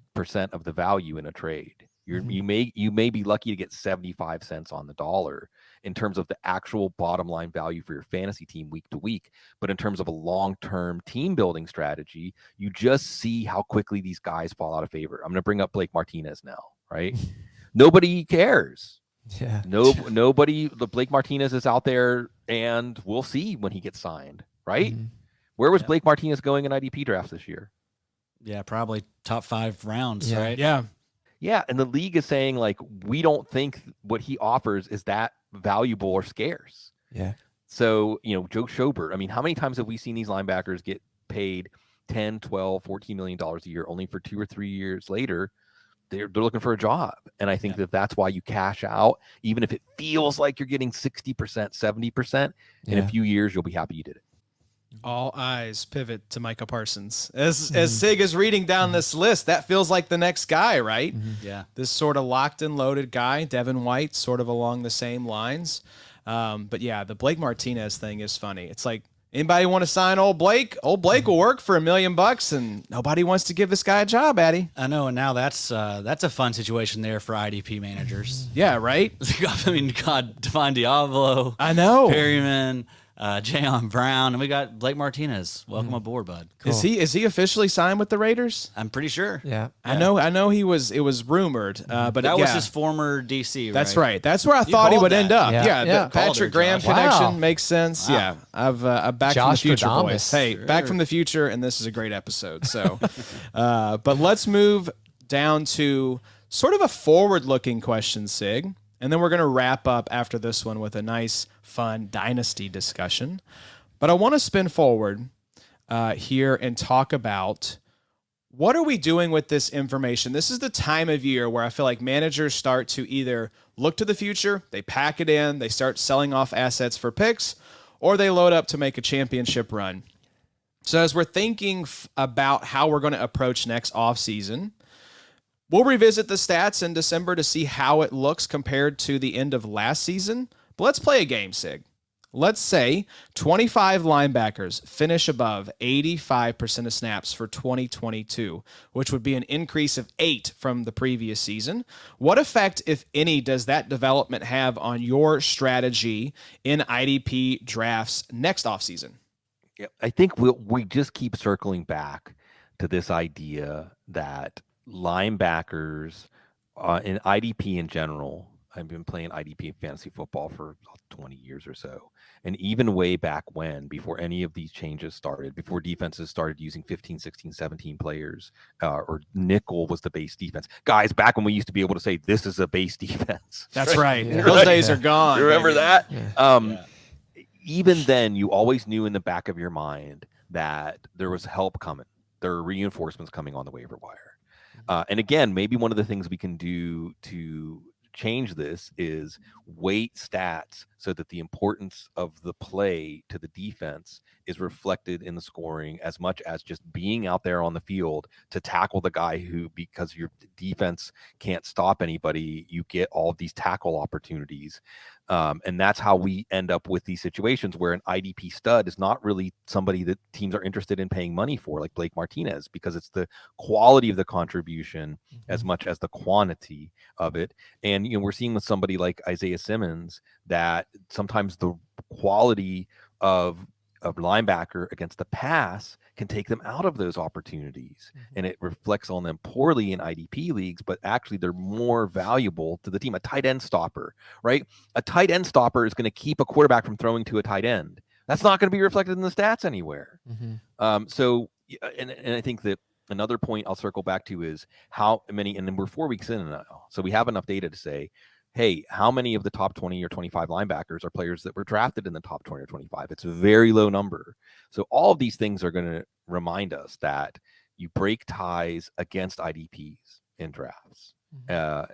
of the value in a trade. You may be lucky to get 75 cents on the dollar in terms of the actual bottom line value for your fantasy team week to week. But in terms of a long-term team building strategy, you just see how quickly these guys fall out of favor. I'm going to bring up Blake Martinez now, right? Nobody cares. Yeah. Nobody. The Blake Martinez is out there, and we'll see when he gets signed, right? Where was Blake Martinez going in IDP drafts this year? Yeah, probably top 5 rounds, right? Yeah, and the league is saying, like, we don't think what he offers is that valuable or scarce. Yeah. So, Joe Schobert, I mean, how many times have we seen these linebackers get paid $10, $12, $14 million a year, only for 2 or 3 years later, they're looking for a job. And I think that's why you cash out, even if it feels like you're getting 60%, 70%, in a few years, you'll be happy you did it. All eyes pivot to Micah Parsons. As Sig is reading down this list, that feels like the next guy, right? Yeah. This sort of locked and loaded guy, Devin White, sort of along the same lines. But yeah, the Blake Martinez thing is funny. It's like, anybody want to sign old Blake? Old Blake will work for $1 million, and nobody wants to give this guy a job, Addy. I know, and now that's a fun situation there for IDP managers. Yeah, right? I mean, God, Devon Diablo. I know. Perryman. Jayon Brown, and we got Blake Martinez. Welcome aboard, bud. Cool. Is he officially signed with the Raiders? I'm pretty sure. Yeah. I know it was rumored, but that was his former DC. That's right. That's where I thought he would end up. Yeah. The Patrick Graham connection makes sense. Wow. Yeah, I've Back Josh from the Future Stradamus. boys. Hey, Back from the Future, and this is a great episode. So, but let's move down to sort of a forward-looking question, Sig. And then we're going to wrap up after this one with a nice, fun Dynasty discussion. But I want to spin forward here and talk about, what are we doing with this information? This is the time of year where I feel like managers start to either look to the future, they pack it in, they start selling off assets for picks, or they load up to make a championship run. So as we're thinking about how we're going to approach next offseason, we'll revisit the stats in December to see how it looks compared to the end of last season. But let's play a game, Sig. Let's say 25 linebackers finish above 85% of snaps for 2022, which would be an increase of 8 from the previous season. What effect, if any, does that development have on your strategy in IDP drafts next offseason? Yeah, I think we just keep circling back to this idea that linebackers in IDP in general. I've been playing IDP Fantasy Football for 20 years or so. And even way back when, before any of these changes started, before defenses started using 15, 16, 17 players, or nickel was the base defense. Guys, back when we used to be able to say, this is a base defense. That's right. Yeah. Those days are gone. Remember baby. that? Yeah. Even then, you always knew in the back of your mind that there was help coming. There are reinforcements coming on the waiver wire. And again, maybe one of the things we can do to change this is weight stats so that the importance of the play to the defense is reflected in the scoring as much as just being out there on the field to tackle the guy who, because your defense can't stop anybody, you get all of these tackle opportunities. And that's how we end up with these situations where an IDP stud is not really somebody that teams are interested in paying money for, like Blake Martinez, because it's the quality of the contribution as much as the quantity of it. And, we're seeing with somebody like Isaiah Simmons that sometimes the quality of linebacker against the pass can take them out of those opportunities, and it reflects on them poorly in IDP leagues, but actually they're more valuable to the team. A tight end stopper, right? A tight end stopper is going to keep a quarterback from throwing to a tight end. That's not going to be reflected in the stats anywhere. So I think that another point I'll circle back to is how many, and then we're 4 weeks in now, so we have enough data to say, hey, how many of the top 20 or 25 linebackers are players that were drafted in the top 20 or 25? It's a very low number. So all of these things are going to remind us that you break ties against IDPs in drafts.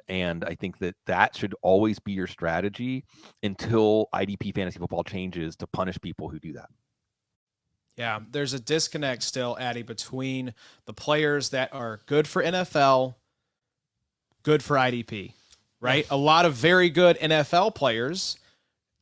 And I think that should always be your strategy until IDP Fantasy Football changes to punish people who do that. Yeah, there's a disconnect still, Addy, between the players that are good for NFL, good for IDP. Right? A lot of very good NFL players,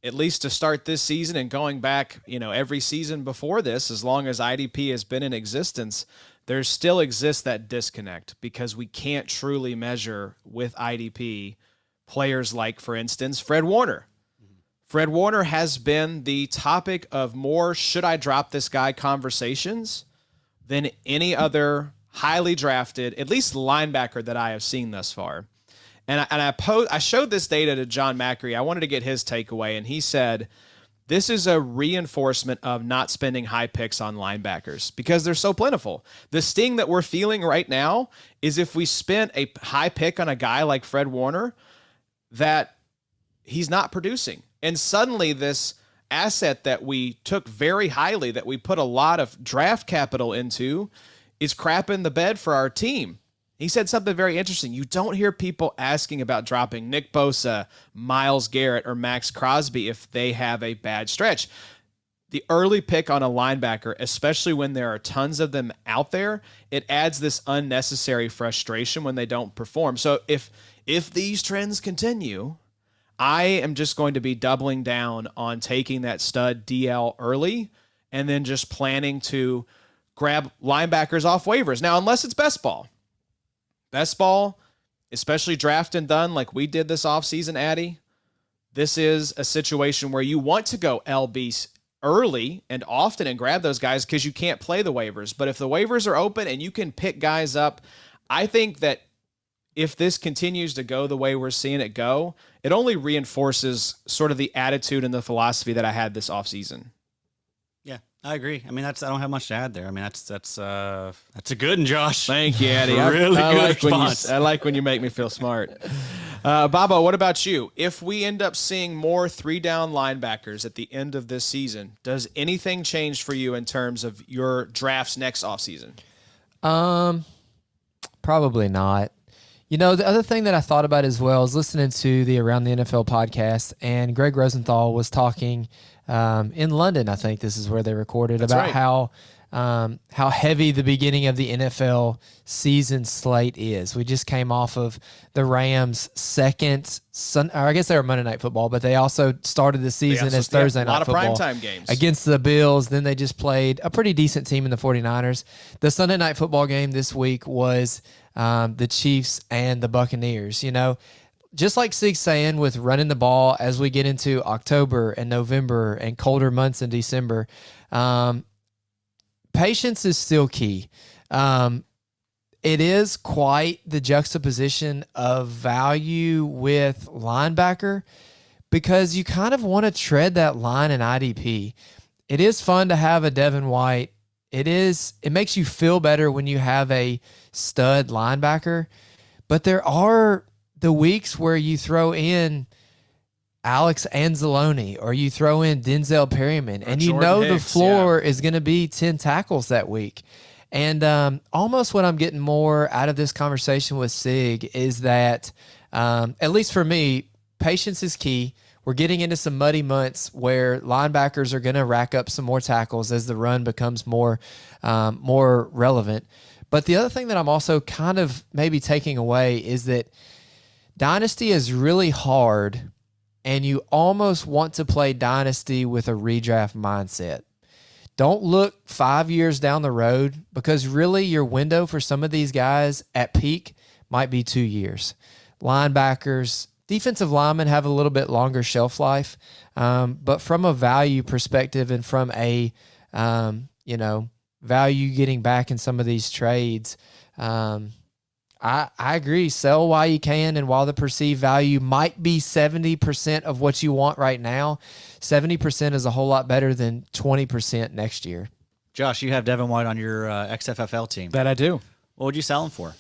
at least to start this season and going back, every season before this, as long as IDP has been in existence, there still exists that disconnect because we can't truly measure with IDP players like, for instance, Fred Warner. Fred Warner has been the topic of more should I drop this guy conversations than any other highly drafted, at least linebacker that I have seen thus far. And I showed this data to John Macri. I wanted to get his takeaway, and he said, this is a reinforcement of not spending high picks on linebackers because they're so plentiful. The sting that we're feeling right now is if we spent a high pick on a guy like Fred Warner, that he's not producing. And suddenly this asset that we took very highly, that we put a lot of draft capital into, is crapping the bed for our team. He said something very interesting. You don't hear people asking about dropping Nick Bosa, Myles Garrett, or Max Crosby if they have a bad stretch. The early pick on a linebacker, especially when there are tons of them out there, it adds this unnecessary frustration when they don't perform. So if these trends continue, I am just going to be doubling down on taking that stud DL early and then just planning to grab linebackers off waivers. Now, unless it's best ball. Best ball, especially draft and done like we did this offseason, Addy, this is a situation where you want to go LBs early and often and grab those guys because you can't play the waivers. But if the waivers are open and you can pick guys up, I think that if this continues to go the way we're seeing it go, it only reinforces sort of the attitude and the philosophy that I had this offseason. Yeah, I agree. I mean, I don't have much to add there. I mean, that's a good one, Josh. Thank you, Eddie. Really I good like response. I like when you make me feel smart. Baba, what about you? If we end up seeing more 3-down linebackers at the end of this season, does anything change for you in terms of your drafts next offseason? Probably not. The other thing that I thought about as well is listening to the Around the NFL podcast, and Greg Rosenthal was talking in London. I think this is where they recorded. That's about right. How heavy the beginning of the NFL season slate is. We just came off of the Rams' second or I guess they were Monday Night Football, but they also started the season as Thursday Night Football. A lot of primetime games. Against the Bills. Then they just played a pretty decent team in the 49ers. The Sunday Night Football game this week was the Chiefs and the Buccaneers. Just like Sig's saying with running the ball as we get into October and November and colder months in December, patience is still key. It is quite the juxtaposition of value with linebacker because you kind of want to tread that line in IDP. It is fun to have a Devin White. It makes you feel better when you have a stud linebacker, but there are the weeks where you throw in Alex Anzalone or you throw in Denzel Perryman and you know the floor is going to be 10 tackles that week. And almost what I'm getting more out of this conversation with Sig is that, at least for me, patience is key. We're getting into some muddy months where linebackers are going to rack up some more tackles as the run becomes more relevant. But the other thing that I'm also kind of maybe taking away is that Dynasty is really hard, and you almost want to play Dynasty with a redraft mindset. Don't look 5 years down the road because really your window for some of these guys at peak might be 2 years. Linebackers, defensive linemen have a little bit longer shelf life, but from a value perspective and from a value getting back in some of these trades, I agree. Sell while you can, and while the perceived value might be 70% of what you want right now, 70% is a whole lot better than 20% next year. Josh, you have Devin White on your XFFL team. That I do. What would you sell him for?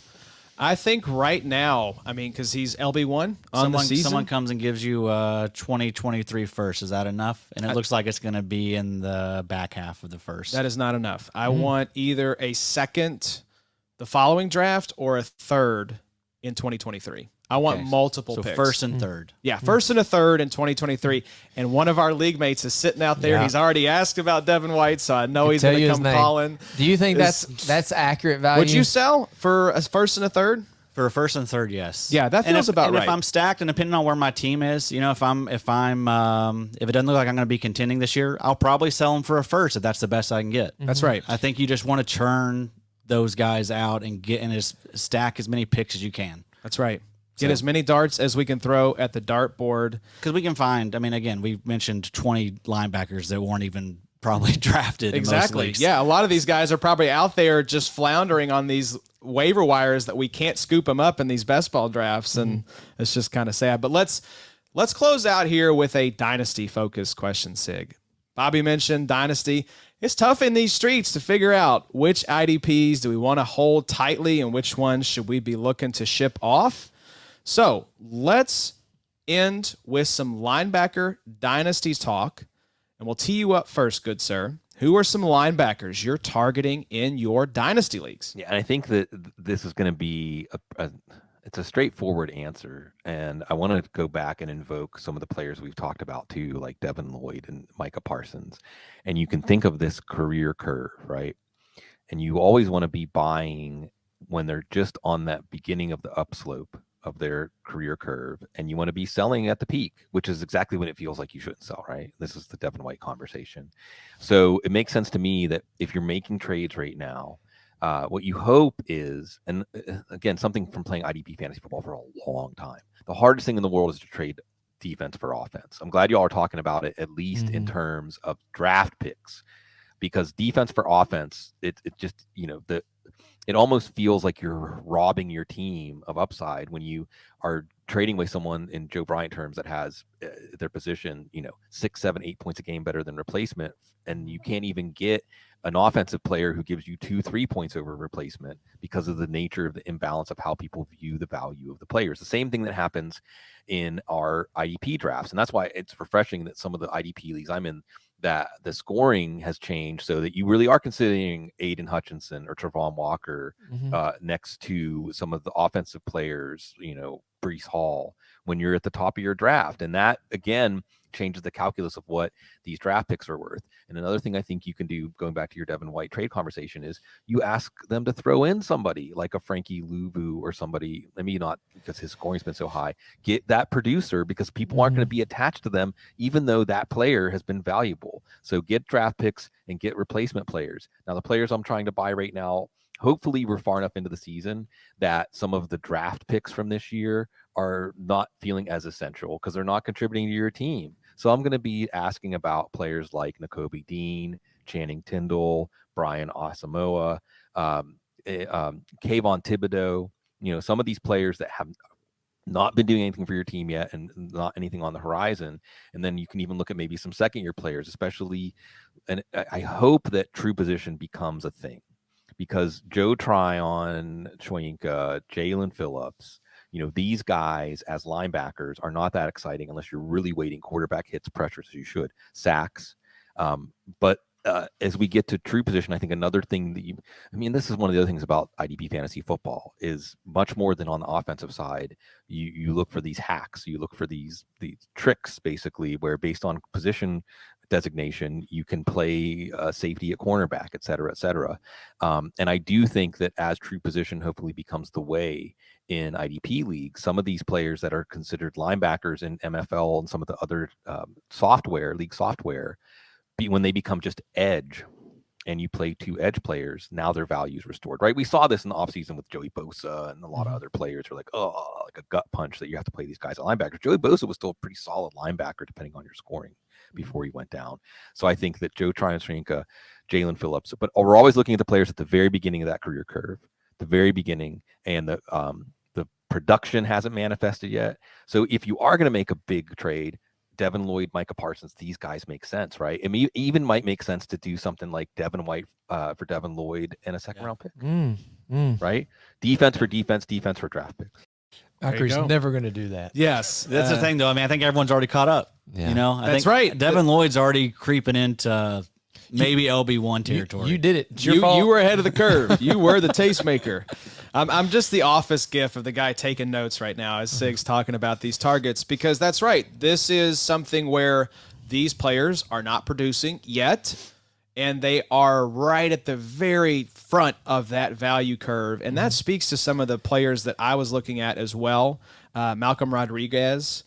I think right now, because he's LB1 on the season. Someone comes and gives you 2023 first. Is that enough? And it looks like it's going to be in the back half of the first. That is not enough. I want either a second the following draft or a third in 2023. I want multiple picks. First and third. Yeah, first and a third in 2023. And one of our league mates is sitting out there. Yeah. He's already asked about Devin White, so I know he's going to come calling. Do you think that's accurate value? Would you sell for a first and a third? For a first and third, yes. Yeah, that feels about right. And if I'm stacked, and depending on where my team is, if it doesn't look like I'm going to be contending this year, I'll probably sell him for a first if that's the best I can get. That's right. I think you just want to churn those guys out and get in stack as many picks as you can. That's right. Get as many darts as we can throw at the dartboard. Because we can find, again, we mentioned 20 linebackers that weren't even probably drafted. Exactly. In most leagues. Yeah, a lot of these guys are probably out there just floundering on these waiver wires that we can't scoop them up in these best ball drafts, and it's just kind of sad. But let's close out here with a dynasty-focused question, Sig. Bobby mentioned dynasty. It's tough in these streets to figure out which IDPs do we want to hold tightly and which ones should we be looking to ship off. So let's end with some linebacker dynasty talk, and we'll tee you up first, good sir. Who are some linebackers you're targeting in your dynasty leagues? Yeah, and I think that this is going to be it's a straightforward answer, and I want to go back and invoke some of the players we've talked about too, like Devin Lloyd and Micah Parsons. And you can think of this career curve, right? And you always want to be buying when they're just on that beginning of the upslope of their career curve, and you want to be selling at the peak, which is exactly when it feels like you shouldn't sell, right? This is the Devin White conversation. So it makes sense to me that if you're making trades right now, what you hope is, and again, something from playing IDP Fantasy Football for a long time, the hardest thing in the world is to trade defense for offense. I'm glad you all are talking about it, at least in terms of draft picks, because defense for offense, it just, it almost feels like you're robbing your team of upside when you are trading away someone in Joe Bryant terms that has their position, 6, 7, 8 points a game better than replacement. And you can't even get an offensive player who gives you 2, 3 points over replacement because of the nature of the imbalance of how people view the value of the players. The same thing that happens in our IDP drafts. And that's why it's refreshing that some of the IDP leagues I'm in, that the scoring has changed so that you really are considering Aiden Hutchinson or Travon Walker next to some of the offensive players, Breece Hall, when you're at the top of your draft. And that, again, changes the calculus of what these draft picks are worth. And another thing I think you can do, going back to your Devin White trade conversation, is you ask them to throw in somebody like a Frankie Luvu or somebody, maybe not because his scoring's been so high, get that producer, because people aren't going to be attached to them, even though that player has been valuable. So get draft picks and get replacement players. Now, the players I'm trying to buy right now, hopefully we're far enough into the season that some of the draft picks from this year are not feeling as essential because they're not contributing to your team. So I'm going to be asking about players like Nakobe Dean, Channing Tindall, Brian Asamoah, Kayvon Thibodeau, some of these players that have not been doing anything for your team yet and not anything on the horizon. And then you can even look at maybe some second-year players, especially, and I hope that true position becomes a thing, because Joe Tryon, Chwinka, Jalen Phillips, these guys as linebackers are not that exciting unless you're really waiting quarterback hits, pressures, as you should, sacks. But as we get to true position, I think another thing that this is one of the other things about IDP Fantasy Football is much more than on the offensive side. You look for these hacks, you look for these tricks, basically, where based on position designation, you can play safety at cornerback, et cetera, et cetera. And I do think that as true position hopefully becomes the way in IDP leagues, some of these players that are considered linebackers in MFL and some of the other league software, when they become just edge and you play 2 edge players, now their value is restored, right? We saw this in the offseason with Joey Bosa and a lot of other players who are like, like a gut punch that you have to play these guys at linebackers. Joey Bosa was still a pretty solid linebacker depending on your scoring before he went down. So I think that Joe Tryon, Jalen Phillips, but we're always looking at the players at the very beginning of that career curve, the very beginning, and the production hasn't manifested yet. So if you are going to make a big trade, Devin Lloyd, Micah Parsons, these guys make sense, right? It even might make sense to do something like Devin White for Devin Lloyd and a second round pick, right? Defense for defense for draft picks. Packers never going to do that. Yes. That's the thing, though. I think everyone's already caught up. Yeah. I think right. Devin Lloyd's already creeping into maybe LB1 territory. You did it. It's your You fault. were ahead of the curve. You were the tastemaker. I'm just the office gif of the guy taking notes right now as Sig's talking about these targets, because that's right. This is something where these players are not producing yet, and they are right at the very front of that value curve. And that speaks to some of the players that I was looking at as well. Malcolm Rodriguez.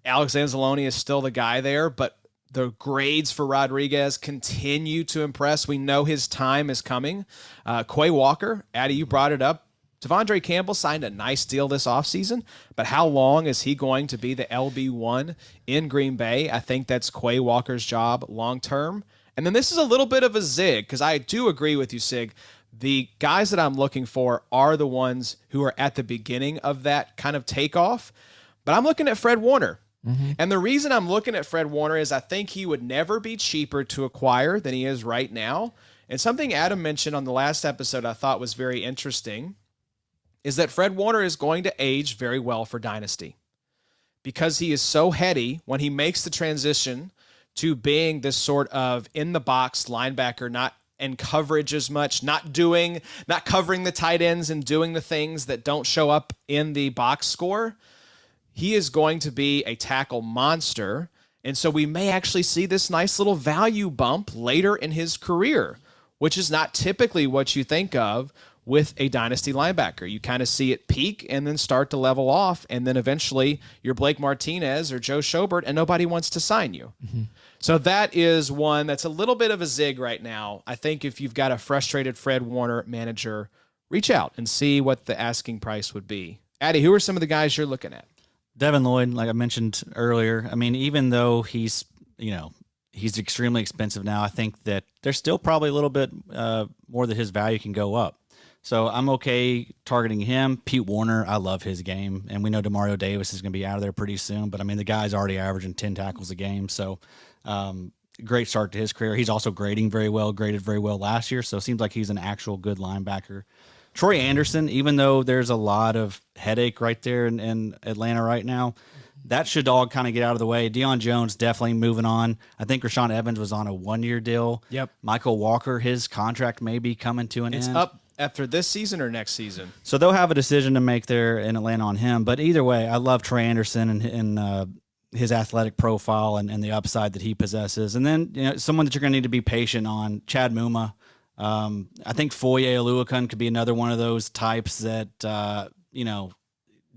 Alex Anzalone is still the guy there, but the grades for Rodriguez continue to impress. We know his time is coming. Quay Walker, Addy, you brought it up. Devondre Campbell signed a nice deal this offseason, but how long is he going to be the LB1 in Green Bay? I think that's Quay Walker's job long term. And then this is a little bit of a zig, because I do agree with you, Sig. The guys that I'm looking for are the ones who are at the beginning of that kind of takeoff. But I'm looking at Fred Warner. And the reason I'm looking at Fred Warner is I think he would never be cheaper to acquire than he is right now. And something Adam mentioned on the last episode I thought was very interesting is that Fred Warner is going to age very well for Dynasty, because he is so heady when he makes the transition to being this sort of in-the-box linebacker, not in coverage as much, not covering the tight ends and doing the things that don't show up in the box score. He is going to be a tackle monster, and so we may actually see this nice little value bump later in his career, which is not typically what you think of with a dynasty linebacker. You kind of see it peak and then start to level off, and then eventually you're Blake Martinez or Joe Schobert, and nobody wants to sign you. So that is one that's a little bit of a zig right now. I think if you've got a frustrated Fred Warner manager, reach out and see what the asking price would be. Addy, who are some of the guys you're looking at? Devin Lloyd, like I mentioned earlier, even though he's extremely expensive now, I think that there's still probably a little bit more that his value can go up. So I'm okay targeting him. Pete Warner, I love his game, and we know DeMario Davis is going to be out of there pretty soon, but the guy's already averaging 10 tackles a game, so great start to his career. He's also graded very well last year, so it seems like he's an actual good linebacker. Troy Anderson, even though there's a lot of headache right there in Atlanta right now, that should all kind of get out of the way. Deion Jones definitely moving on. I think Rashaan Evans was on a 1-year deal. Yep. Michael Walker, his contract may be coming to an end. It's up after this season or next season? So they'll have a decision to make there in Atlanta on him. But either way, I love Troy Anderson and his athletic profile and the upside that he possesses. And then someone that you're going to need to be patient on, Chad Muma. I think Foye Oluokun could be another one of those types that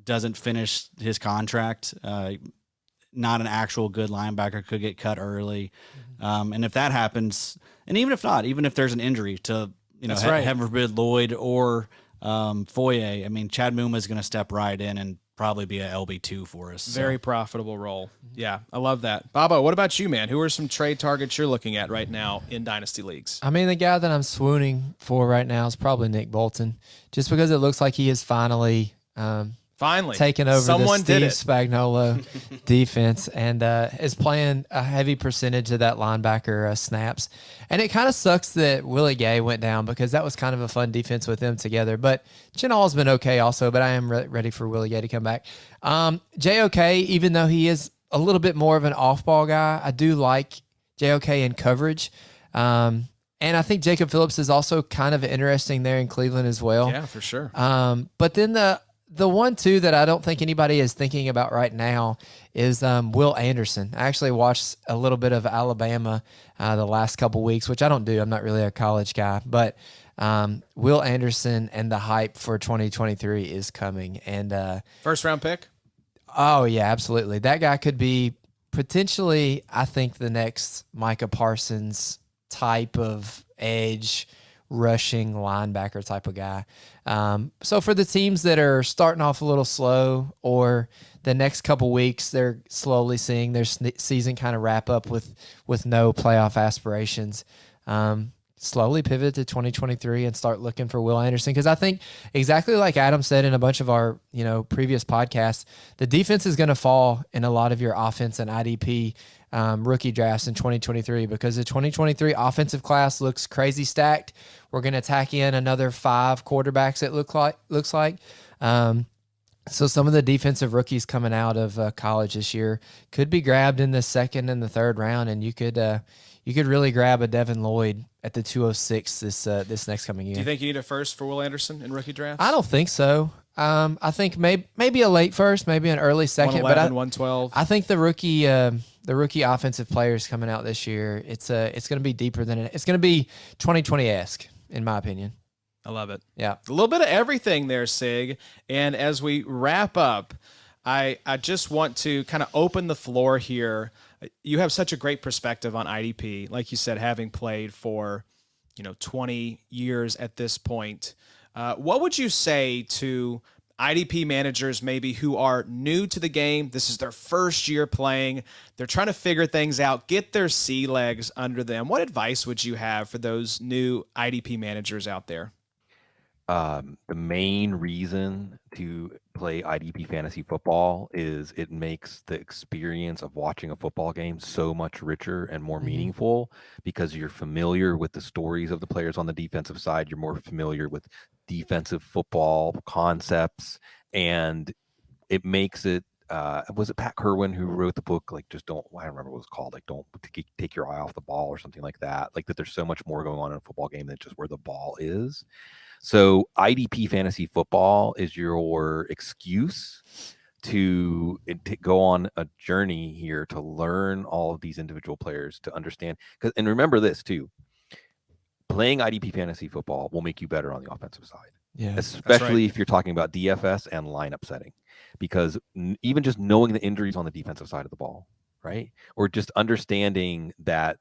doesn't finish his contract. Not an actual good linebacker, could get cut early. And if that happens, and even if not, even if there's an injury to heaven forbid Lloyd or Foye, Chad Muma is going to step right in and probably be a LB2 for us. Very profitable role. Yeah, I love that. Baba, what about you, man? Who are some trade targets you're looking at right now in Dynasty leagues? I mean, the guy that I'm swooning for right now is probably Nick Bolton, just because it looks like he is finally taking over Someone the did Steve it. Spagnuolo defense and is playing a heavy percentage of that linebacker snaps. And it kind of sucks that Willie Gay went down because that was kind of a fun defense with them together. But Chenall's been okay also, but I am ready for Willie Gay to come back. JOK, even though he is a little bit more of an off-ball guy, I do like JOK in coverage. And I think Jacob Phillips is also kind of interesting there in Cleveland as well. Yeah, for sure. But then the one, too, that I don't think anybody is thinking about right now is Will Anderson. I actually watched a little bit of Alabama the last couple weeks, which I don't do. I'm not really a college guy. But Will Anderson and the hype for 2023 is coming. And First-round pick? Oh, yeah, absolutely. That guy could be potentially, I think, the next Micah Parsons type of edge rushing linebacker type of guy. So for the teams that are starting off a little slow or the next couple weeks, they're slowly seeing their season kind of wrap up with no playoff aspirations. Slowly pivot to 2023 and start looking for Will Anderson. Because I think exactly like Adam said in a bunch of our previous podcasts, the defense is going to fall in a lot of your offense and IDP rookie drafts in 2023 because the 2023 offensive class looks crazy stacked. We're going to tack in another 5 quarterbacks, it looks like. So some of the defensive rookies coming out of college this year could be grabbed in the second and the third round, and you could really grab a Devin Lloyd at the 206 this next coming year. Do you think you need a first for Will Anderson in rookie drafts? I don't think so. I think maybe a late first, maybe an early second, but 112. I think the rookie offensive players coming out this year, it's going to be deeper than it's going to be 2020-esque in my opinion. I love it. Yeah. A little bit of everything there, Sig. And as we wrap up, I just want to kind of open the floor here. You have such a great perspective on IDP, like you said, having played for 20 years at this point. What would you say to IDP managers maybe who are new to the game? This is their first year playing. They're trying to figure things out, get their sea legs under them. What advice would you have for those new IDP managers out there? The main reason to play IDP Fantasy Football is it makes the experience of watching a football game so much richer and more meaningful because you're familiar with the stories of the players on the defensive side. You're more familiar with defensive football concepts, and it makes it was it Pat Kerwin who wrote the book, like, just don't, I don't remember what it was called, like, don't take your eye off the ball or something like that, like that there's so much more going on in a football game than just where the ball is. So IDP Fantasy Football is your excuse to go on a journey here to learn all of these individual players, to understand. And remember this too, playing IDP Fantasy Football will make you better on the offensive side. Yeah, especially if you're talking about DFS and lineup setting, because even just knowing the injuries on the defensive side of the ball, right? Or just understanding that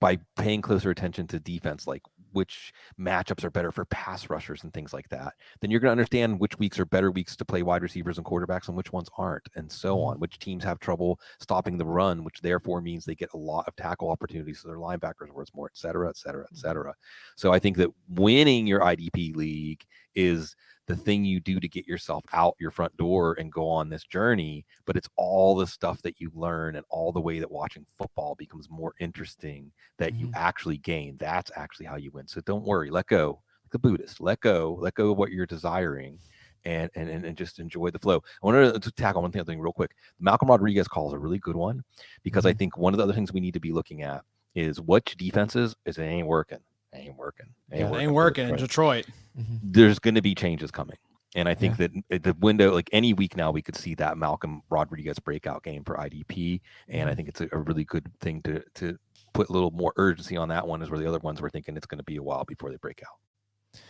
by paying closer attention to defense, like which matchups are better for pass rushers and things like that, then you're going to understand which weeks are better weeks to play wide receivers and quarterbacks and which ones aren't, and so on. Which teams have trouble stopping the run, which therefore means they get a lot of tackle opportunities to their linebackers where it's more, et cetera, et cetera, et cetera. So I think that winning your IDP league is the thing you do to get yourself out your front door and go on this journey, but it's all the stuff that you learn and all the way that watching football becomes more interesting that you actually gain. That's actually how you win. So don't worry, let go, like the Buddhist, let go of what you're desiring and just enjoy the flow. I wanted to tackle one thing real quick. Malcolm Rodriguez call is a really good one, because I think one of the other things we need to be looking at is which defenses is it ain't working. Ain't working in Detroit. There's going to be changes coming. And I think that the window, like any week now, we could see that Malcolm Rodriguez breakout game for IDP. And I think it's a really good thing to put a little more urgency on that one, is where the other ones we're thinking it's going to be a while before they break out.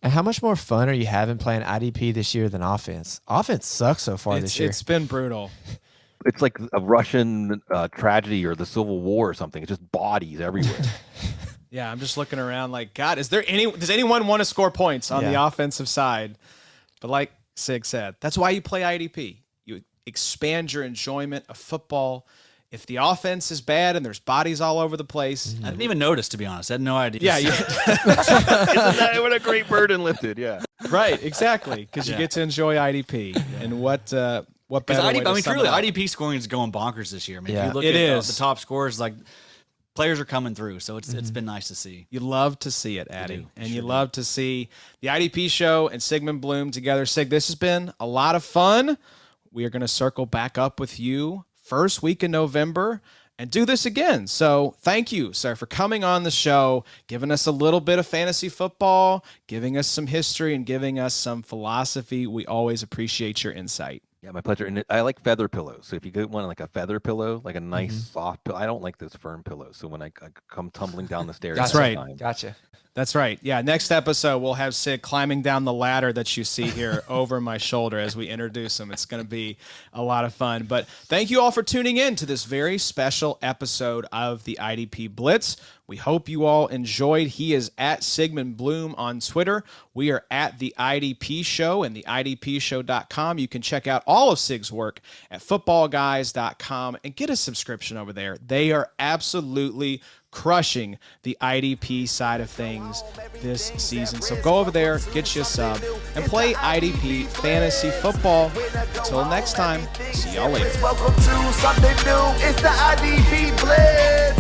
And how much more fun are you having playing IDP this year than offense? Offense sucks so far this year. It's been brutal. It's like a Russian tragedy or the Civil War or something. It's just bodies everywhere. Yeah, I'm just looking around like, God, does anyone want to score points on the offensive side? But like Sig said. That's why you play IDP. You expand your enjoyment of football. If the offense is bad and there's bodies all over the place. I didn't even notice, to be honest. I had no idea. Yeah. Isn't that what a great burden lifted? Yeah. Right, exactly. Because you get to enjoy IDP. And what better way to sum truly, it up? IDP scoring is going bonkers this year. I mean, if Yeah. you look It at is. the top scores, like players are coming through. So it's been nice to see. You love to see it, Addy. do. And you love to see the IDP show and Sigmund Bloom together. Sig, this has been a lot of fun. We are going to circle back up with you first week in November and do this again. So thank you, sir, for coming on the show, giving us a little bit of fantasy football, giving us some history, and giving us some philosophy. We always appreciate your insight. Yeah, my pleasure. And I like feather pillows. So if you get one like a feather pillow, like a nice soft pillow, I don't like those firm pillows. So when I come tumbling down the stairs, That's right. sometime- Gotcha. That's right. Yeah, next episode, we'll have Sig climbing down the ladder that you see here over my shoulder as we introduce him. It's going to be a lot of fun. But thank you all for tuning in to this very special episode of the IDP Blitz. We hope you all enjoyed. He is at Sigmund Bloom on Twitter. We are at the IDP Show and the IDPshow.com. You can check out all of Sig's work at Footballguys.com and get a subscription over there. They are absolutely crushing the IDP side of things this season. So go over there, get you a sub, and play IDP Fantasy Football. Until next time, see y'all later. Welcome to something new. It's the IDP Blitz.